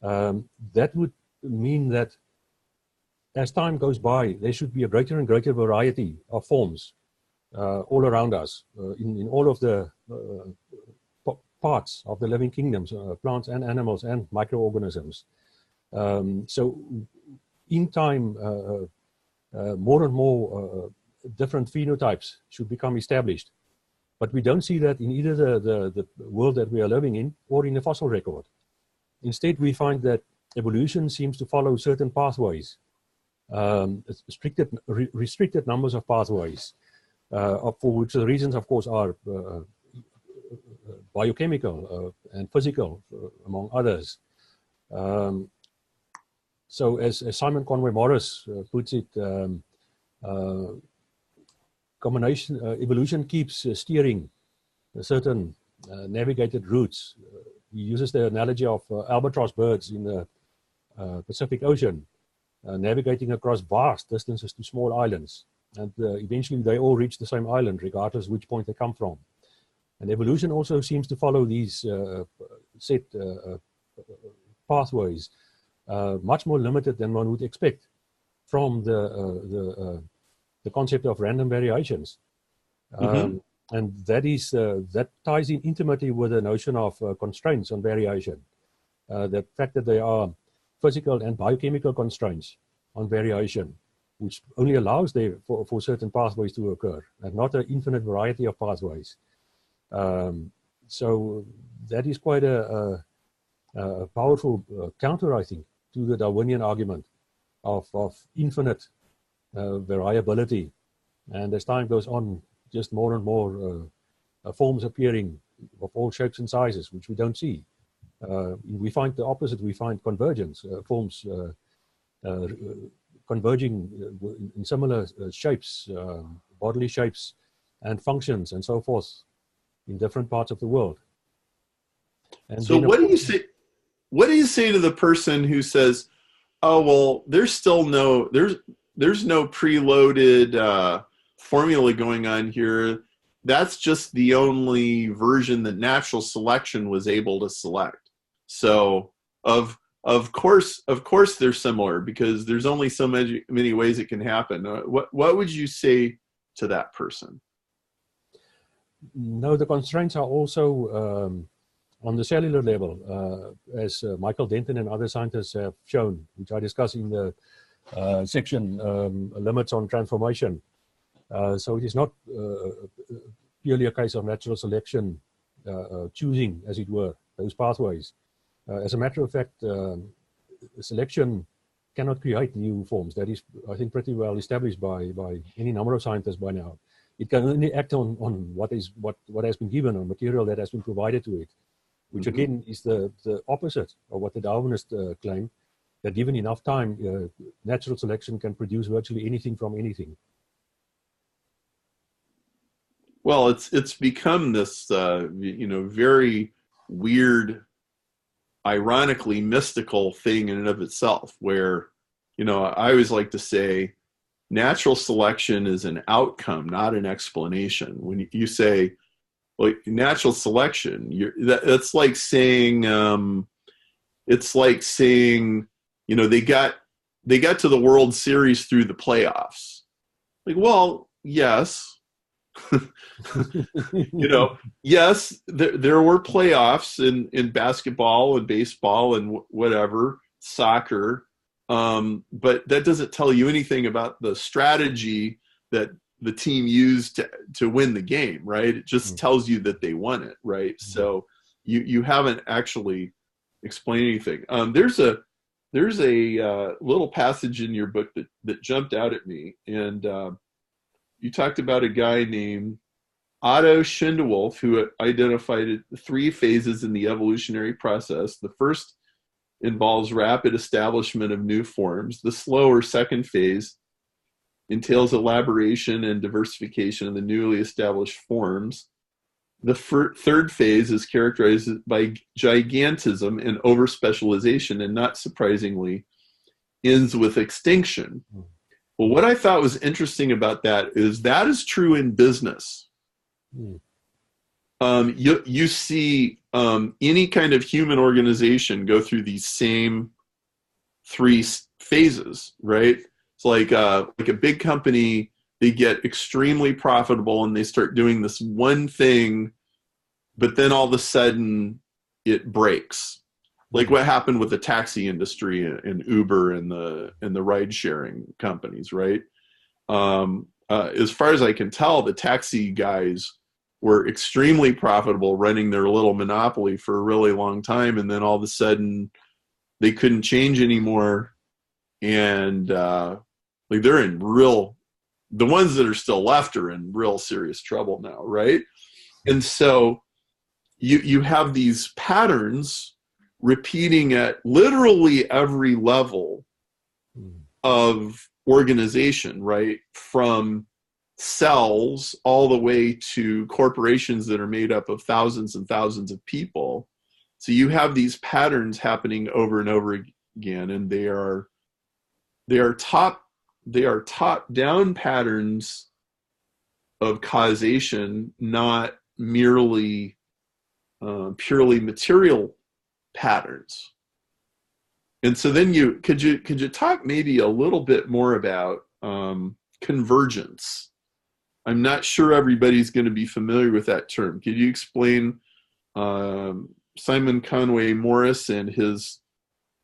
That would mean that as time goes by, there should be a greater and greater variety of forms all around us, in all of the parts of the living kingdoms, plants and animals and microorganisms. So in time, more and more different phenotypes should become established. But we don't see that in either the world that we are living in or in the fossil record. Instead, we find that evolution seems to follow certain pathways, restricted numbers of pathways, for which the reasons, of course, are biochemical and physical, among others. So as Simon Conway Morris puts it, evolution keeps steering certain navigated routes. He uses the analogy of albatross birds in the Pacific Ocean, navigating across vast distances to small islands. And eventually they all reach the same island, regardless which point they come from. And evolution also seems to follow these set pathways, much more limited than one would expect from the concept of random variations. And that ties in intimately with the notion of constraints on variation. The fact that there are physical and biochemical constraints on variation, which only allows for certain pathways to occur, and not an infinite variety of pathways. So that is quite a powerful counter, I think, to the Darwinian argument of infinite variability. And as time goes on, just more and more forms appearing of all shapes and sizes, which we don't see. We find the opposite. We find convergence, forms converging in similar shapes, bodily shapes and functions and so forth in different parts of the world. And so what do you say? What do you say to the person who says, "Oh well, there's no preloaded formula going on here. That's just the only version that natural selection was able to select. So of course they're similar because there's only so many ways it can happen." What would you say to that person? No, the constraints are also on the cellular level, as Michael Denton and other scientists have shown, which I discuss in the section Limits on Transformation. So it is not purely a case of natural selection choosing, as it were, those pathways. As a matter of fact, selection cannot create new forms. That is, I think, pretty well established by any number of scientists by now. It can only act on what has been given, on material that has been provided to it, which again is the opposite of what the Darwinists claim, that given enough time, natural selection can produce virtually anything from anything. Well, it's become this very weird, ironically mystical thing in and of itself, where I always like to say natural selection is an outcome, not an explanation. When you say, well, natural selection, that's like saying they got to the World Series through the playoffs. Like, well, yes. Yes, there were playoffs in basketball and baseball and whatever, soccer, but that doesn't tell you anything about the strategy that the team used to win the game, right? It just tells you that they won it, right? So you haven't actually explained anything. There's a little passage in your book that jumped out at me, and you talked about a guy named Otto Schindewolf who identified 3 phases in the evolutionary process. The first involves rapid establishment of new forms. The slower second phase entails elaboration and diversification of the newly established forms. The third phase is characterized by gigantism and overspecialization, and not surprisingly, ends with extinction. Well, what I thought was interesting about that is true in business. You see any kind of human organization go through these same 3 phases, right? It's like a big company, they get extremely profitable and they start doing this one thing, but then all of a sudden it breaks. Like what happened with the taxi industry and Uber and the ride sharing companies, right? As far as I can tell, the taxi guys were extremely profitable running their little monopoly for a really long time, and then all of a sudden they couldn't change anymore, and they're in the ones that are still left are in real serious trouble now, right? And so you have these patterns repeating at literally every level of organization, right? From cells all the way to corporations that are made up of thousands and thousands of people. So you have these patterns happening over and over again, and they are top-down patterns of causation, not merely purely material patterns. And so then could you talk maybe a little bit more about convergence? I'm not sure everybody's going to be familiar with that term. Could you explain Simon Conway Morris and his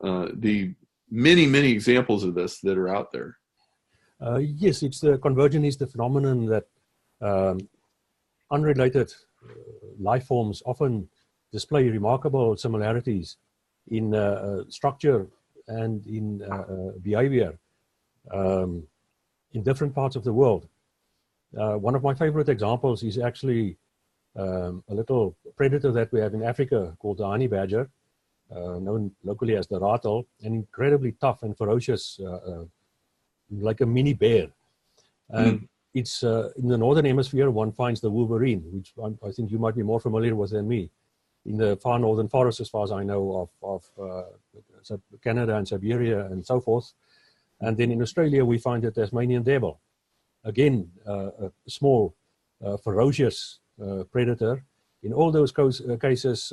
the many examples of this that are out there? Yes, it's the convergence is the phenomenon that unrelated life forms often display remarkable similarities in structure and in behavior in different parts of the world. One of my favorite examples is actually a little predator that we have in Africa called the honey badger, known locally as the rattle, and incredibly tough and ferocious, like a mini bear. And it's in the northern hemisphere, one finds the wolverine, which I think you might be more familiar with than me, in the far northern forests, as far as I know, of Canada and Siberia and so forth. And then in Australia, we find the Tasmanian devil. Again, a small, ferocious predator. In all those cases,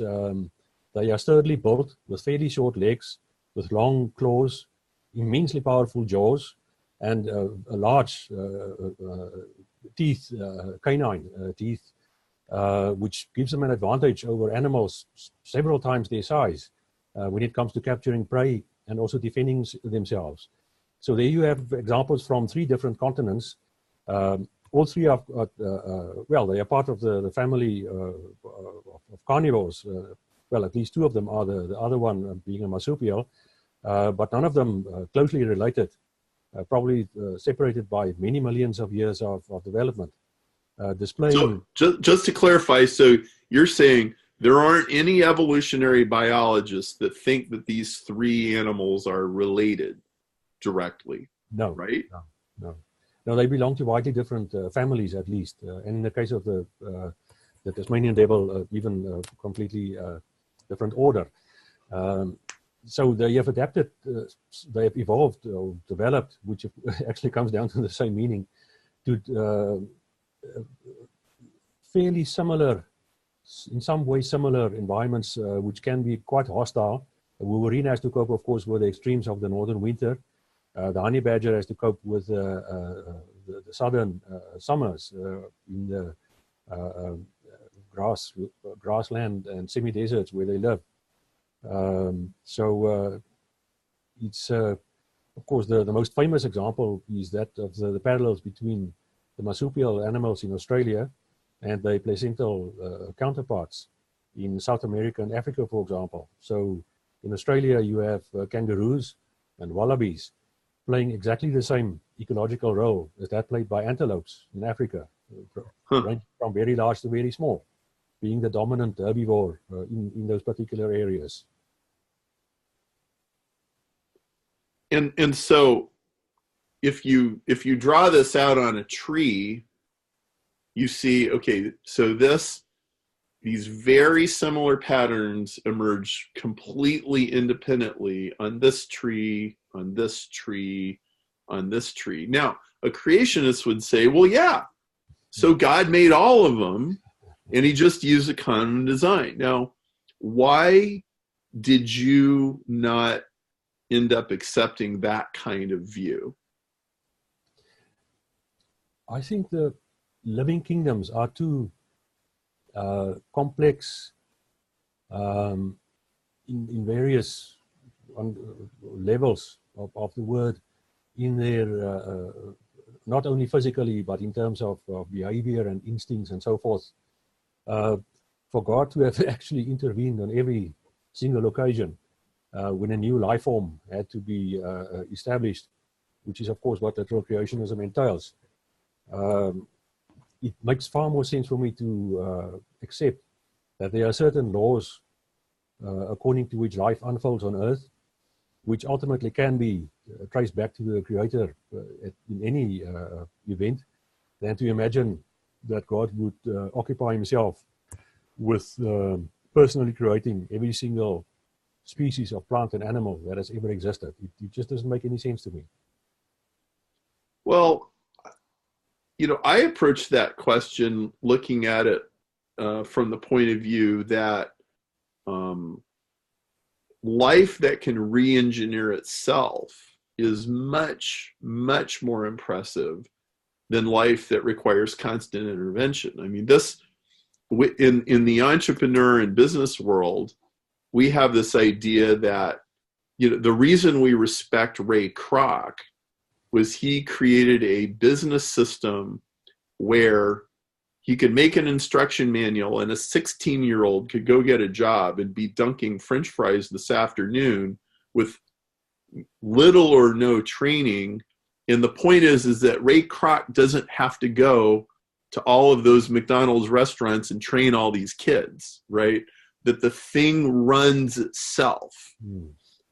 they are sturdily built with fairly short legs, with long claws, immensely powerful jaws, and a large teeth, canine teeth, which gives them an advantage over animals several times their size when it comes to capturing prey and also defending themselves. So there you have examples from 3 different continents. All 3 are, well, they are part of the family of carnivores. Well, at least 2 of them are, the other one being a marsupial, but none of them closely related, probably separated by many millions of years of development. Displaying. So just to clarify, so you're saying there aren't any evolutionary biologists that think that these 3 animals are related directly? No. Right? No, they belong to widely different families, at least. And in the case of the Tasmanian devil, even completely different order. So they have adapted, they have evolved or developed, which actually comes down to the same meaning, to fairly similar, in some way similar environments, which can be quite hostile. The wolverine has to cope, of course, with the extremes of the northern winter. The honey badger has to cope with the southern summers in the grassland and semi-deserts where they live. It's, of course, the most famous example is that of the parallels between the marsupial animals in Australia and their placental counterparts in South America and Africa, for example. So in Australia, you have kangaroos and wallabies playing exactly the same ecological role as that played by antelopes in Africa, ranging from very large to very small, being the dominant herbivore in those particular areas. And so if you draw this out on a tree, you see, okay, so these very similar patterns emerge completely independently on this tree, on this tree, on this tree. Now, a creationist would say, well, yeah, so God made all of them, and he just used a common design. Now, why did you not end up accepting that kind of view? I think the living kingdoms are too complex in various levels of the word in their, not only physically, but in terms of behavior and instincts and so forth. For God to have actually intervened on every single occasion when a new life form had to be established, which is, of course, what literal creationism entails. It makes far more sense for me to accept that there are certain laws according to which life unfolds on Earth, which ultimately can be traced back to the Creator in any event, than to imagine that God would occupy himself with personally creating every single species of plant and animal that has ever existed. It just doesn't make any sense to me. Well, I approach that question looking at it from the point of view that life that can re-engineer itself is much, much more impressive than life that requires constant intervention. I mean, this in the entrepreneur and business world, we have this idea that the reason we respect Ray Kroc was he created a business system where he could make an instruction manual and a 16-year-old could go get a job and be dunking French fries this afternoon with little or no training. And the point is that Ray Kroc doesn't have to go to all of those McDonald's restaurants and train all these kids, right? That the thing runs itself.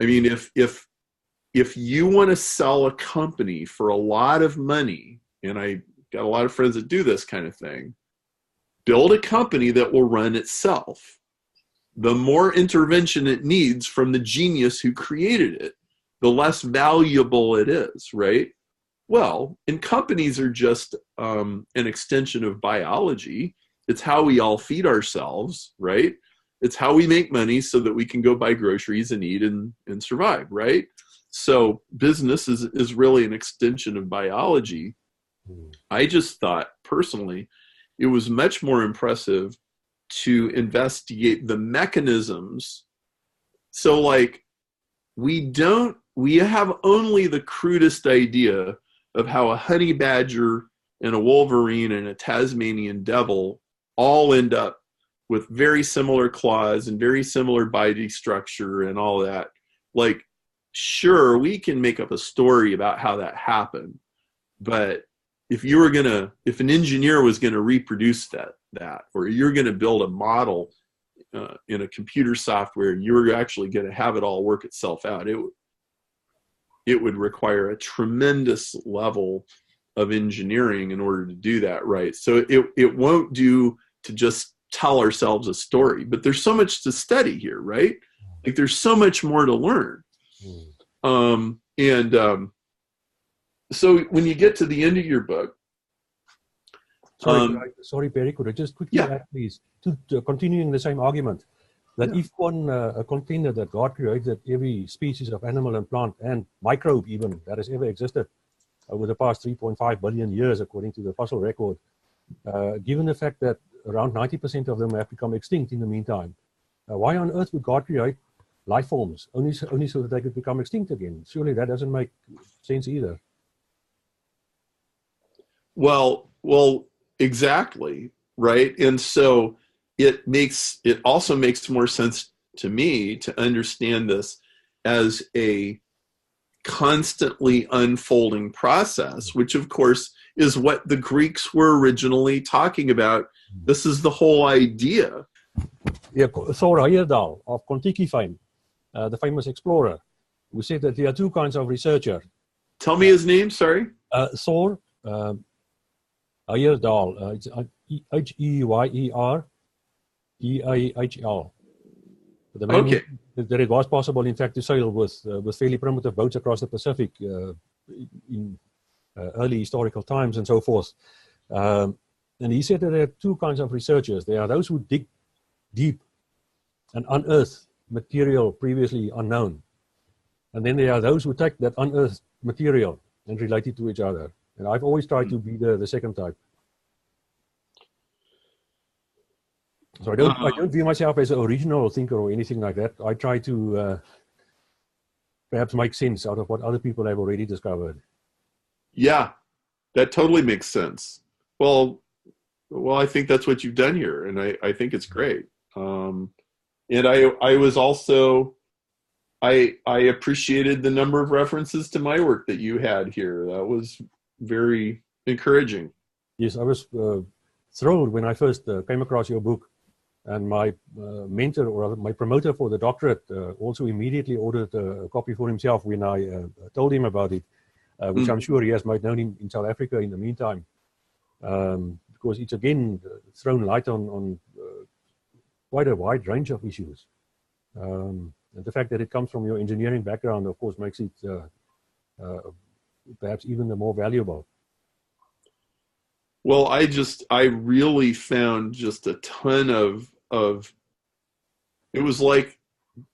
I mean, if you want to sell a company for a lot of money, and I got a lot of friends that do this kind of thing, build a company that will run itself. The more intervention it needs from the genius who created it, the less valuable it is, right? Well, and companies are just an extension of biology. It's how we all feed ourselves, right? It's how we make money so that we can go buy groceries and eat and survive, right? So business is really an extension of biology. I just thought personally it was much more impressive to investigate the mechanisms. So like we have only the crudest idea of how a honey badger and a wolverine and a Tasmanian devil all end up with very similar claws and very similar body structure and all that. Like, sure, we can make up a story about how that happened, but if an engineer was gonna reproduce that, or you're gonna build a model in a computer software, you're actually gonna have it all work itself out. It would require a tremendous level of engineering in order to do that, right? So it won't do to just tell ourselves a story, but there's so much to study here, right? Like there's so much more to learn. So when you get to the end of your book, sorry, Perry, could I just quickly add, please, to continuing the same argument, that if one contended that God created every species of animal and plant and microbe even that has ever existed over the past 3.5 billion years, according to the fossil record, given the fact that around 90% of them have become extinct in the meantime, why on earth would God create life forms only so that they could become extinct again? Surely that doesn't make sense either. Well, exactly, right? And so it also makes more sense to me to understand this as a constantly unfolding process, which of course is what the Greeks were originally talking about. This is the whole idea. Yeah, Thor Heyerdahl of Kon-Tiki fame, the famous explorer, who said that there are two kinds of researcher. Tell me his name, sorry. Thor Heyerdahl, it's Heyerdahl. The man that it was possible, in fact, to sail with fairly primitive boats across the Pacific in early historical times and so forth. And he said that there are two kinds of researchers. There are those who dig deep and unearth material previously unknown. And then there are those who take that unearthed material and relate it to each other. And I've always tried to be the second type. So I don't view myself as an original thinker or anything like that. I try to perhaps make sense out of what other people have already discovered. Yeah, that totally makes sense. Well, I think that's what you've done here, and I think it's great. And I was also, I appreciated the number of references to my work that you had here. That was very encouraging. Yes, I was thrilled when I first came across your book. And my mentor, or rather my promoter for the doctorate, also immediately ordered a copy for himself when I told him about it, which I'm sure he has made known in South Africa in the meantime, because it's again thrown light on quite a wide range of issues. And the fact that it comes from your engineering background, of course, makes it perhaps even the more valuable. Well, I really found just a ton of, it was like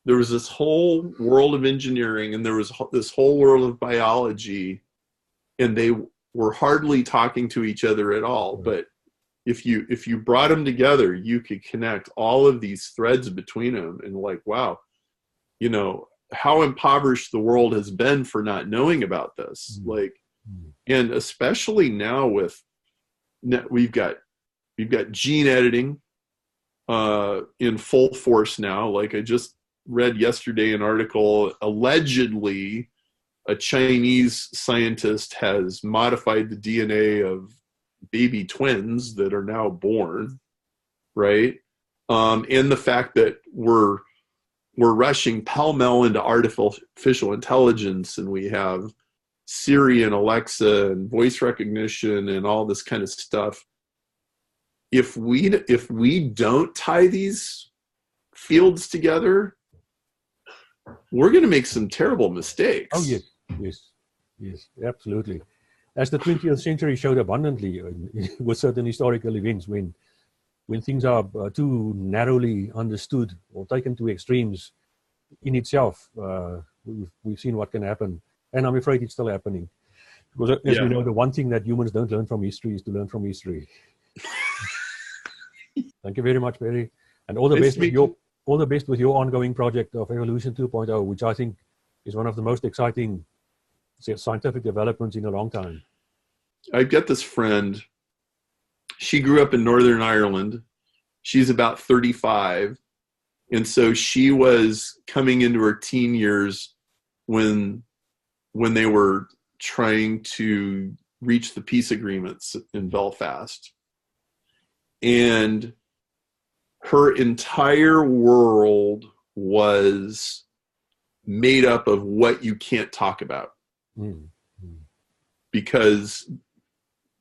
there was this whole world of engineering and there was this whole world of biology, and they were hardly talking to each other at all. But if you brought them together, you could connect all of these threads between them, and like, wow, you know, how impoverished the world has been for not knowing about this. Like, and especially now with, we've got gene editing in full force now. Like, I just read yesterday an article, allegedly a Chinese scientist has modified the DNA of baby twins that are now born, right? And the fact that we're rushing pell-mell into artificial intelligence, and we have Siri and Alexa and voice recognition and all this kind of stuff. If we don't tie these fields together, we're going to make some terrible mistakes. Oh, yes, absolutely. As the 20th century showed abundantly with certain historical events, when things are too narrowly understood or taken to extremes in itself, we've seen what can happen. And I'm afraid it's still happening. Because as we know, the one thing that humans don't learn from history is to learn from history. Thank you very much, Barry. And all the best with your ongoing project of Evolution 2.0, which I think is one of the most exciting scientific developments in a long time. I've got this friend. She grew up in Northern Ireland. She's about 35. And so she was coming into her teen years when they were trying to reach the peace agreements in Belfast. And her entire world was made up of what you can't talk about. Because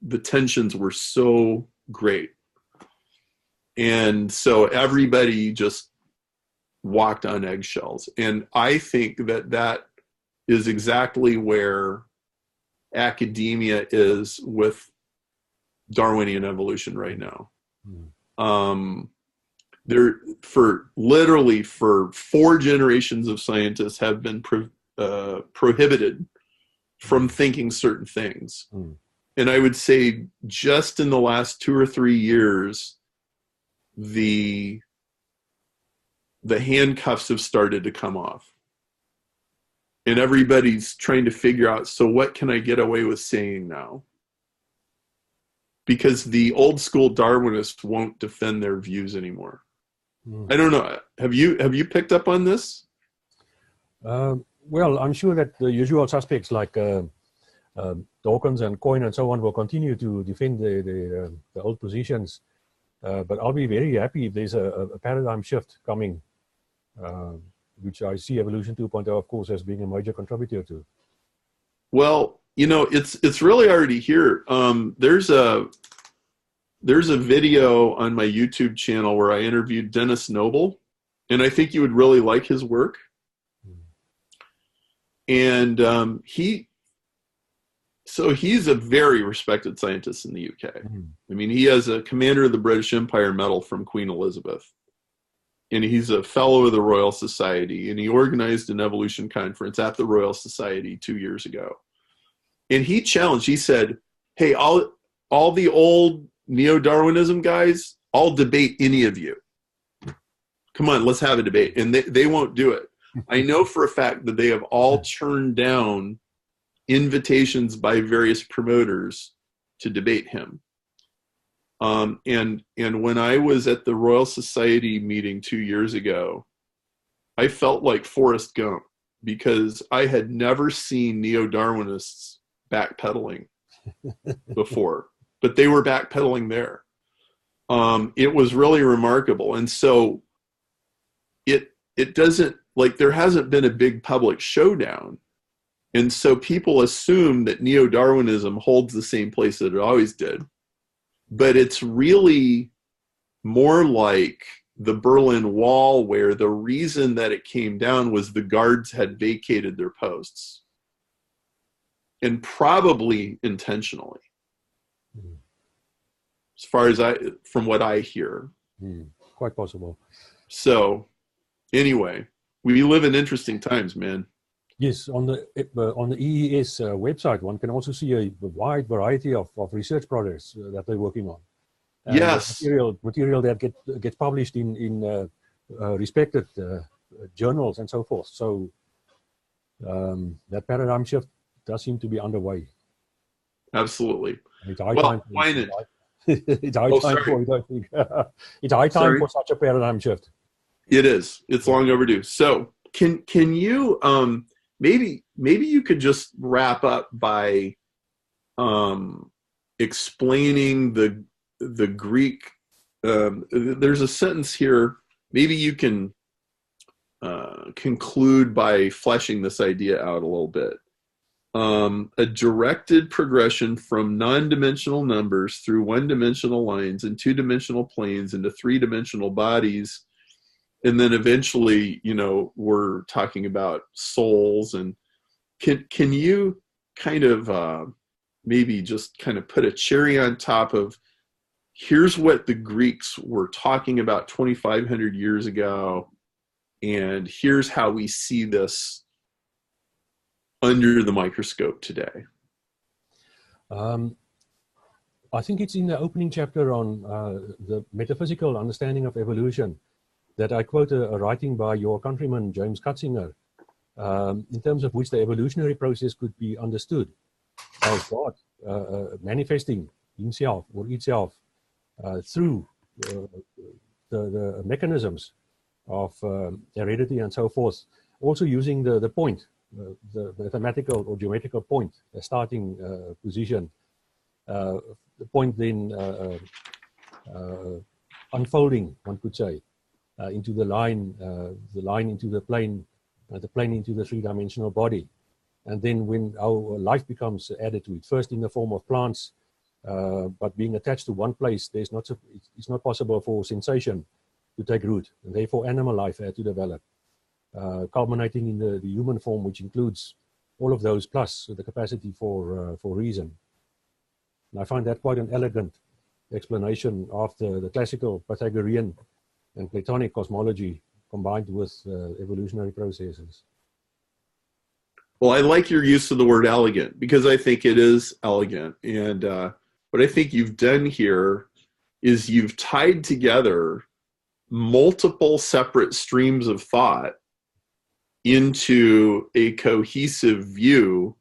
the tensions were so great. And so everybody just walked on eggshells. And I think that is exactly where academia is with Darwinian evolution right now. There, for 4 generations of scientists have been prohibited from thinking certain things. And I would say just in the last 2 or 3 years, the handcuffs have started to come off. And everybody's trying to figure out, so what can I get away with saying now? Because the old school Darwinists won't defend their views anymore. I don't know. Have you picked up on this? Well, I'm sure that the usual suspects like Dawkins and Coyne and so on will continue to defend the old positions. But I'll be very happy if there's a paradigm shift coming, which I see Evolution 2.0, of course, as being a major contributor to. Well, you know, it's really already here. There's a video on my YouTube channel where I interviewed Dennis Noble, and I think you would really like his work. And he's a very respected scientist in the UK. I mean, he has a Commander of the British Empire medal from Queen Elizabeth. And he's a fellow of the Royal Society. And he organized an evolution conference at the Royal Society 2 years ago. And he challenged, he said, hey, all the old neo-Darwinism guys, I'll debate any of you. Come on, let's have a debate. And they won't do it. I know for a fact that they have all turned down invitations by various promoters to debate him. And when I was at the Royal Society meeting 2 years ago, I felt like Forrest Gump, because I had never seen neo-Darwinists backpedaling before, but they were backpedaling there. It was really remarkable. And so it doesn't, like, there hasn't been a big public showdown. And so people assume that neo-Darwinism holds the same place that it always did. But it's really more like the Berlin Wall, where the reason that it came down was the guards had vacated their posts. And probably intentionally. As far as from what I hear. Quite possible. So, anyway, we live in interesting times, man. Yes, on the EES website, one can also see a wide variety of research projects that they're working on. And yes. Material that gets published in respected journals and so forth. So that paradigm shift does seem to be underway. Absolutely. It's high time. It's high time for it, I think. It's high time for such a paradigm shift. It is. It's long overdue. So can you maybe you could just wrap up by explaining the Greek. There's a sentence here. Maybe you can conclude by fleshing this idea out a little bit. A directed progression from non-dimensional numbers through one-dimensional lines and two-dimensional planes into three-dimensional bodies. And then eventually, we're talking about souls. And can you kind of maybe just kind of put a cherry on top of, here's what the Greeks were talking about 2,500 years ago, and here's how we see this under the microscope today? I think it's in the opening chapter on the metaphysical understanding of evolution that I quote a writing by your countryman, James Katzinger, in terms of which the evolutionary process could be understood as God manifesting himself or itself through the mechanisms of heredity and so forth, also using the point, the mathematical or geometrical point, the starting position, the point then unfolding, one could say, into the line into the plane into the three-dimensional body. And then when our life becomes added to it, first in the form of plants, but being attached to one place, it's not possible for sensation to take root, and therefore animal life had to develop, culminating in the human form, which includes all of those plus the capacity for reason. And I find that quite an elegant explanation of the classical Pythagorean and Platonic cosmology combined with evolutionary processes. Well, I like your use of the word elegant, because I think it is elegant. And what I think you've done here is you've tied together multiple separate streams of thought into a cohesive view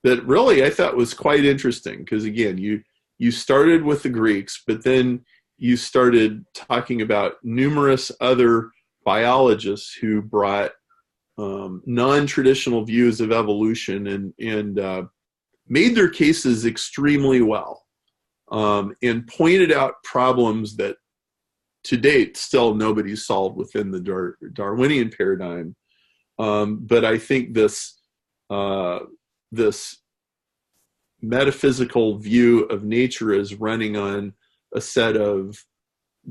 that really I thought was quite interesting. Because again, you started with the Greeks, but then you started talking about numerous other biologists who brought non-traditional views of evolution and made their cases extremely well, and pointed out problems that to date still nobody's solved within the Darwinian paradigm. But I think this metaphysical view of nature as running on a set of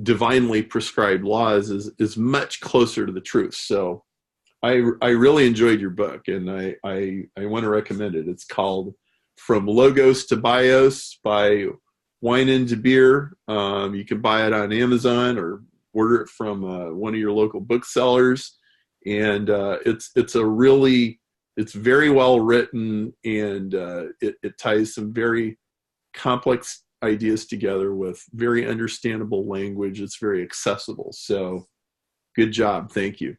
divinely prescribed laws is much closer to the truth. So I really enjoyed your book, and I want to recommend it. It's called From Logos to Bios by Wynand De Beer. You can buy it on Amazon or order it from one of your local booksellers. And it's very well written, and it ties some very complex ideas together with very understandable language. It's very accessible. So good job. Thank you.